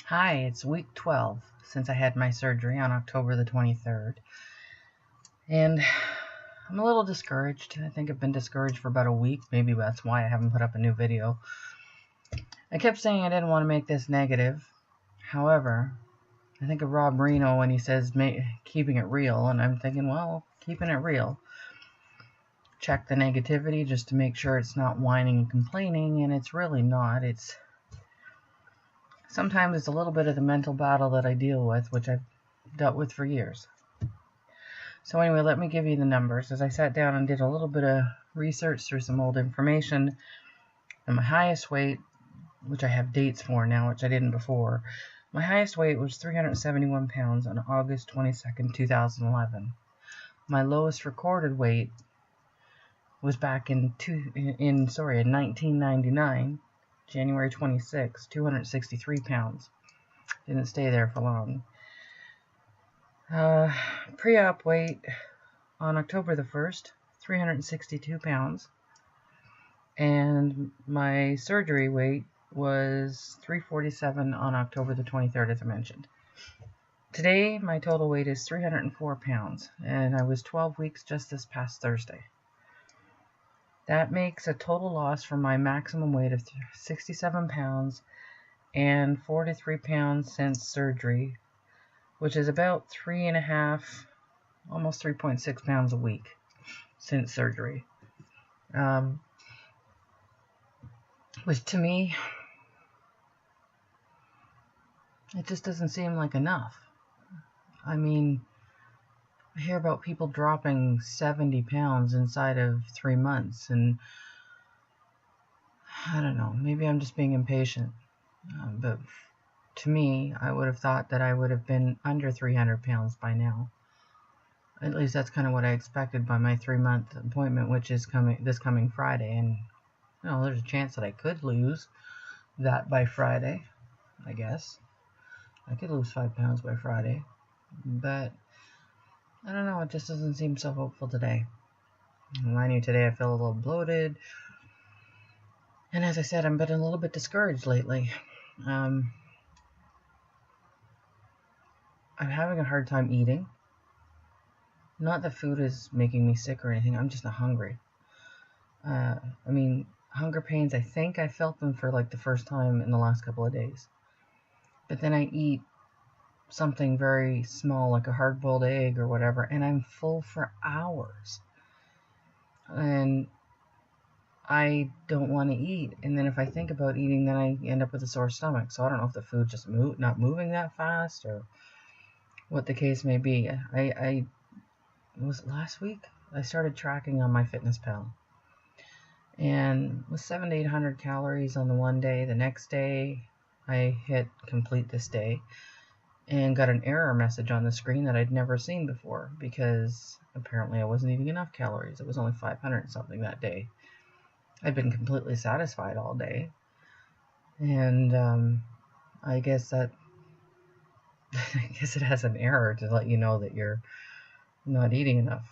Hi, it's week 12 since I had my surgery on October the 23rd. And I'm a little discouraged. I think I've been discouraged for about a week. Maybe that's why I haven't put up a new video. I kept saying I didn't want to make this negative. However, I think of Rob Reno when he says keeping it real. And I'm thinking, well, keeping it real. Check the negativity just to make sure it's not whining and complaining. And it's really not. Sometimes it's a little bit of the mental battle that I deal with, which I've dealt with for years. So anyway, let me give you the numbers. As I sat down and did a little bit of research through some old information, and my highest weight, which I have dates for now, which I didn't before, my highest weight was 371 pounds on August 22nd, 2011. My lowest recorded weight was back in 1999. January 26, 263 pounds. Didn't stay there for long. Pre-op weight on October the 1st, 362 pounds. And my surgery weight was 347 on October the 23rd, as I mentioned. Today, my total weight is 304 pounds, and I was 12 weeks just this past Thursday. That makes a total loss from my maximum weight of 67 pounds and 43 pounds since surgery, which is about 3.5, almost 3.6 pounds a week since surgery. Which to me, it just doesn't seem like enough. I mean, I hear about people dropping 70 pounds inside of 3 months, and I don't know, maybe I'm just being impatient. But to me, I would have thought that I would have been under 300 pounds by now. At least that's kind of what I expected by my 3-month appointment, which is this coming Friday. And you know, there's a chance that I could lose that by Friday, I guess. I could lose 5 pounds by Friday, but I don't know, it just doesn't seem so hopeful today. Mind you, today I feel a little bloated. And as I said, I've been a little bit discouraged lately. I'm having a hard time eating. Not that food is making me sick or anything, I'm just not hungry. I mean, hunger pains, I think I felt them for like the first time in the last couple of days. But then I eat something very small, like a hard-boiled egg or whatever, and I'm full for hours. And I don't want to eat. And then if I think about eating, then I end up with a sore stomach. So I don't know if the food's just not moving that fast or what the case may be. Was it last week? I started tracking on MyFitnessPal. And with 700 to 800 calories on the one day, the next day I hit complete this day and got an error message on the screen that I'd never seen before, because apparently I wasn't eating enough calories. It was only 500 something that day. I'd been completely satisfied all day, and I guess it has an error to let you know that you're not eating enough.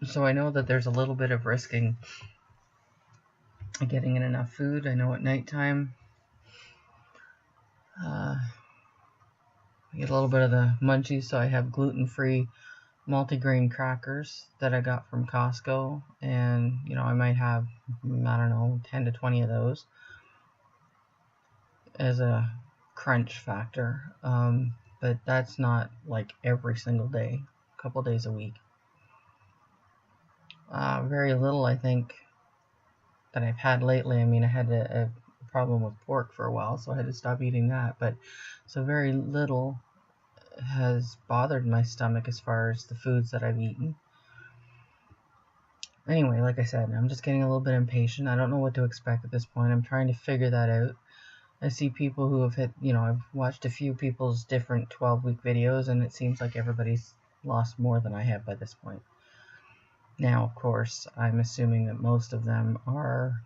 So I know that there's a little bit of risking getting in enough food. I know at nighttime I get a little bit of the munchies, so I have gluten-free multigrain crackers that I got from Costco, and you know, I might have, I don't know, 10 to 20 of those as a crunch factor, but that's not like every single day, a couple days a week. Very little, I think, that I've had lately. I mean, I had a problem with pork for a while, so I had to stop eating that, but so very little has bothered my stomach as far as the foods that I've eaten. Anyway, like I said, I'm just getting a little bit impatient. I don't know what to expect at this point. I'm trying to figure that out. I see people who have hit, you know, I've watched a few people's different 12-week videos, and it seems like everybody's lost more than I have by this point. Now, of course, I'm assuming that most of them are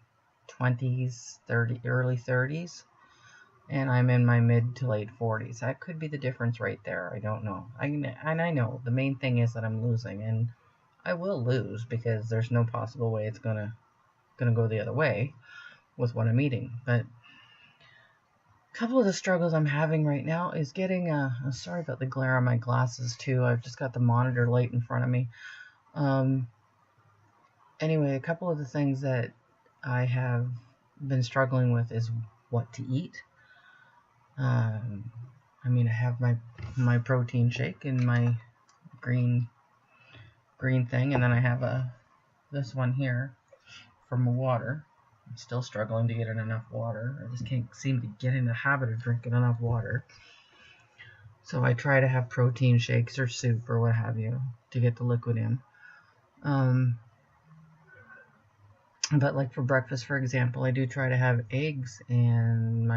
20s, early 30s. And I'm in my mid to late 40s. That could be the difference right there. I don't know. I know the main thing is that I'm losing, and I will lose because there's no possible way it's gonna go the other way with what I'm eating. But couple of the struggles I'm having right now is getting I'm sorry about the glare on my glasses too. I've just got the monitor light in front of me. Anyway, a couple of the things that I have been struggling with is what to eat. I mean, I have my protein shake and my green thing, and then I have this one here from water. I'm still struggling to get in enough water. I just can't seem to get in the habit of drinking enough water. So I try to have protein shakes or soup or what have you to get the liquid in. But like for breakfast, for example, I do try to have eggs, and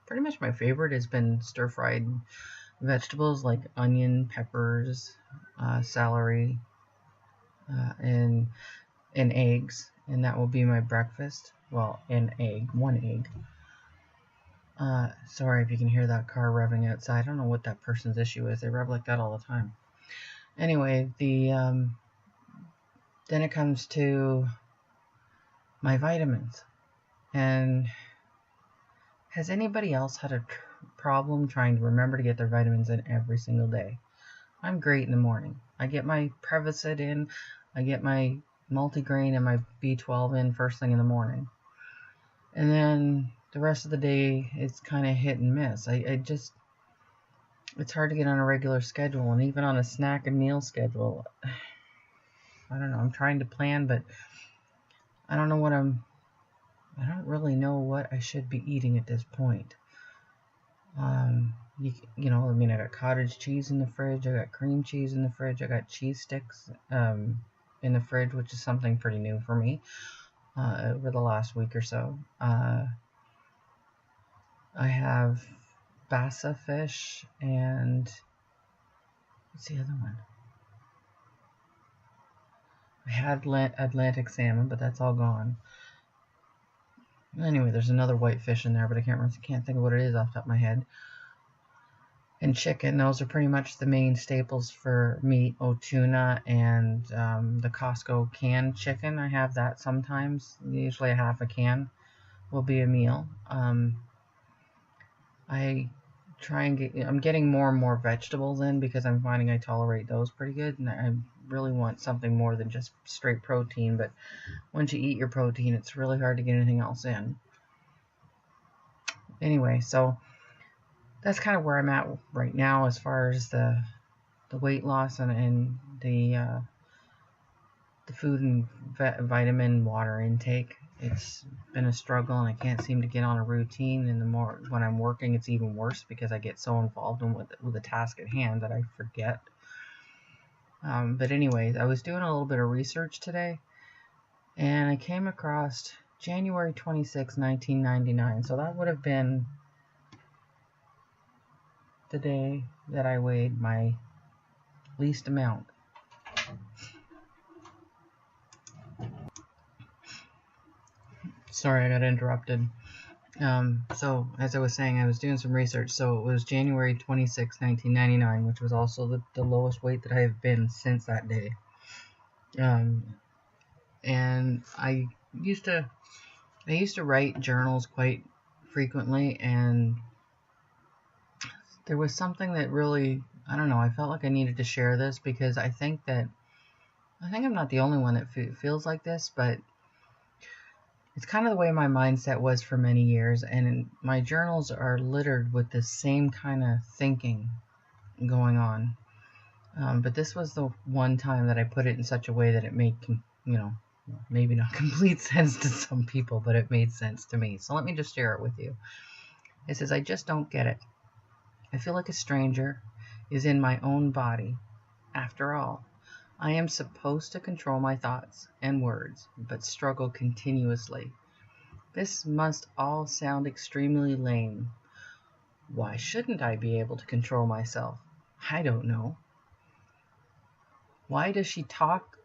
pretty much my favorite has been stir-fried vegetables like onion, peppers, celery, and eggs, and that will be my breakfast. Well, one egg. Sorry if you can hear that car revving outside. I don't know what that person's issue is. They rev like that all the time. Anyway, then it comes to my vitamins. And has anybody else had a problem trying to remember to get their vitamins in every single day? I'm great in the morning. I get my Prevacid in, I get my multigrain and my B12 in first thing in the morning. And then the rest of the day, it's kind of hit and miss. It's hard to get on a regular schedule, and even on a snack and meal schedule. I don't know, I'm trying to plan, but I don't really know what I should be eating at this point. You know, I mean, I got cottage cheese in the fridge, I got cream cheese in the fridge, I got cheese sticks in the fridge, which is something pretty new for me over the last week or so. I have bassa fish and what's the other one? I had Atlantic salmon, but that's all gone. Anyway, there's another white fish in there, but I can't think of what it is off the top of my head. And chicken, those are pretty much the main staples for meat. Tuna and the Costco canned chicken. I have that sometimes. Usually a half a can will be a meal. I try and I'm getting more and more vegetables in because I'm finding I tolerate those pretty good, and I really want something more than just straight protein. But once you eat your protein, it's really hard to get anything else in. Anyway, so that's kind of where I'm at right now as far as the weight loss and the food and vitamin water intake. It's been a struggle, and I can't seem to get on a routine. And the more when I'm working, it's even worse because I get so involved with the task at hand that I forget. But anyways, I was doing a little bit of research today, and I came across January 26, 1999. So that would have been the day that I weighed my least amount. Sorry, I got interrupted. So, as I was saying, I was doing some research. So, it was January 26, 1999, which was also the lowest weight that I have been since that day. And I used to write journals quite frequently, and there was something that really, I don't know, I felt like I needed to share this because I think I'm not the only one that feels like this, but it's kind of the way my mindset was for many years, and my journals are littered with the same kind of thinking going on. But this was the one time that I put it in such a way that it made, maybe not complete sense to some people, but it made sense to me. So let me just share it with you. It says, I just don't get it. I feel like a stranger is in my own body. After all, I am supposed to control my thoughts and words, but struggle continuously. This must all sound extremely lame. Why shouldn't I be able to control myself? I don't know. Why does she talk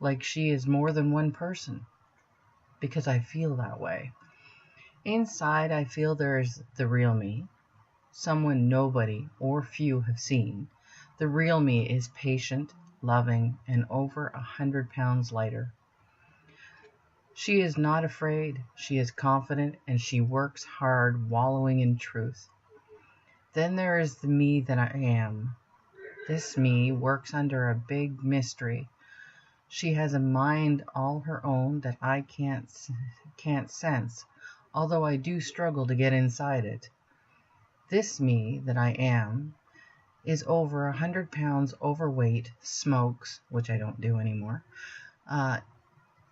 like she is more than one person? Because I feel that way. Inside, I feel there is the real me, someone nobody or few have seen. The real me is patient, loving, and over 100 pounds lighter. She is not afraid, she is confident, and she works hard, wallowing in truth. Then there is the me that I am. This me works under a big mystery. She has a mind all her own that I can't sense, although I do struggle to get inside it. This me that I am is over 100 pounds overweight, smokes, which I don't do anymore,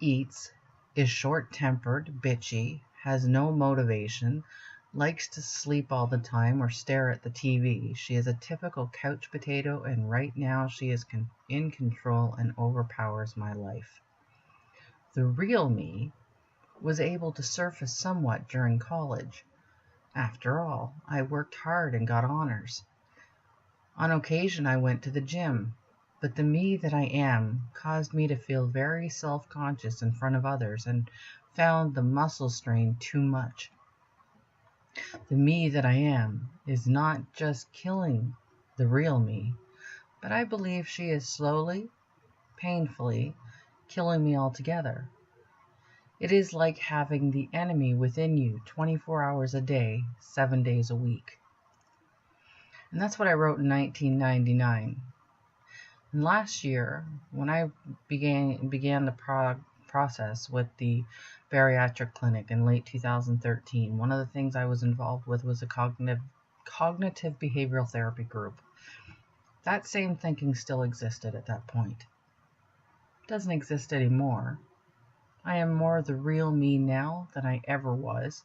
eats, is short-tempered, bitchy, has no motivation, likes to sleep all the time or stare at the TV. She is a typical couch potato, and right now she is in control and overpowers my life. The real me was able to surface somewhat during college. After all, I worked hard and got honors. On occasion I went to the gym, but the me that I am caused me to feel very self-conscious in front of others and found the muscle strain too much. The me that I am is not just killing the real me, but I believe she is slowly, painfully, killing me altogether. It is like having the enemy within you 24 hours a day, 7 days a week. And that's what I wrote in 1999. And last year, when I began the process with the bariatric clinic in late 2013, one of the things I was involved with was a cognitive behavioral therapy group. That same thinking still existed at that point. It doesn't exist anymore. I am more the real me now than I ever was.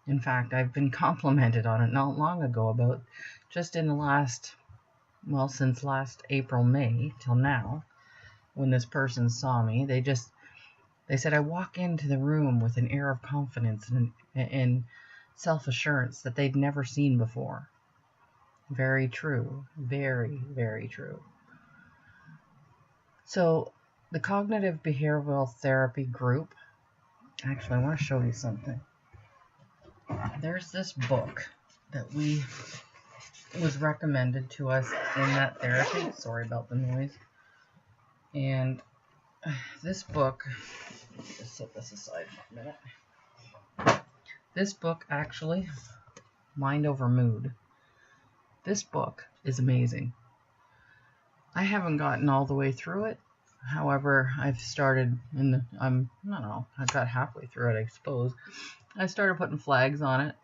In fact, I've been complimented on it not long ago about just in the last, well, since last April, May till now, when this person saw me, they said I walk into the room with an air of confidence and self-assurance that they'd never seen before. Very true. Very, very true. So the cognitive behavioral therapy group, actually, I want to show you something. There's this book that was recommended to us in that therapy. Sorry about the noise. And this book, just set this aside for a minute. This book, actually, Mind Over Mood. This book is amazing. I haven't gotten all the way through it. However, I've started I got halfway through it, I suppose. I started putting flags on it.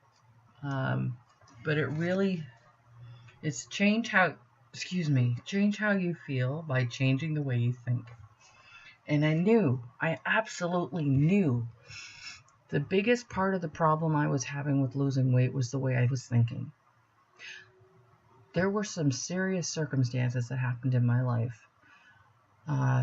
But it's change how you feel by changing the way you think. And I absolutely knew the biggest part of the problem I was having with losing weight was the way I was thinking. There were some serious circumstances that happened in my life,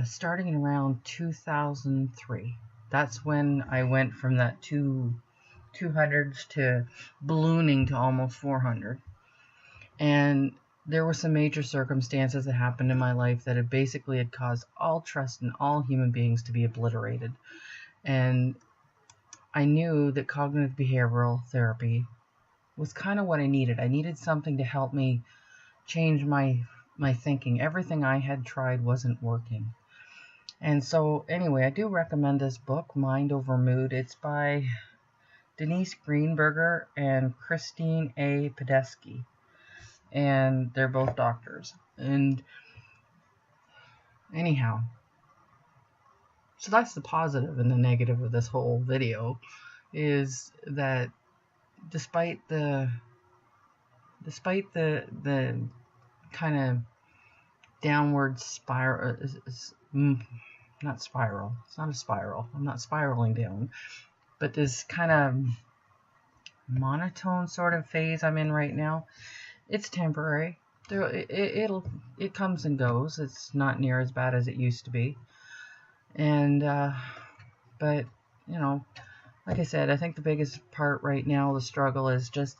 starting in around 2003. That's when I went from that 200s to ballooning to almost 400. And there were some major circumstances that happened in my life that had caused all trust in all human beings to be obliterated. And I knew that cognitive behavioral therapy was kind of what I needed. I needed something to help me change my thinking. Everything I had tried wasn't working. And so anyway, I do recommend this book, Mind Over Mood. It's by Denise Greenberger and Christine A. Podesky. And they're both doctors. And anyhow, so that's the positive and the negative of this whole video, is that despite the kind of downward spiral, it's not spiral. It's not a spiral. I'm not spiraling down, but this kind of monotone sort of phase I'm in right now. It's temporary. It comes and goes. It's not near as bad as it used to be. And but like I said, I think the biggest part right now, the struggle, is just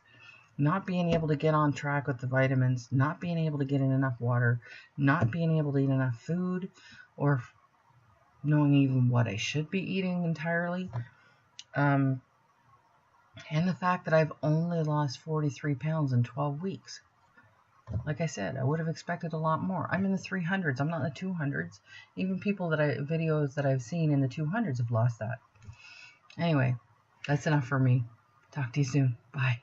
not being able to get on track with the vitamins, not being able to get in enough water, not being able to eat enough food, or knowing even what I should be eating entirely. And the fact that I've only lost 43 pounds in 12 weeks. Like I said, I would have expected a lot more. I'm in the 300s. I'm not in the 200s. Even videos that I've seen in the 200s have lost that. Anyway, that's enough for me. Talk to you soon. Bye.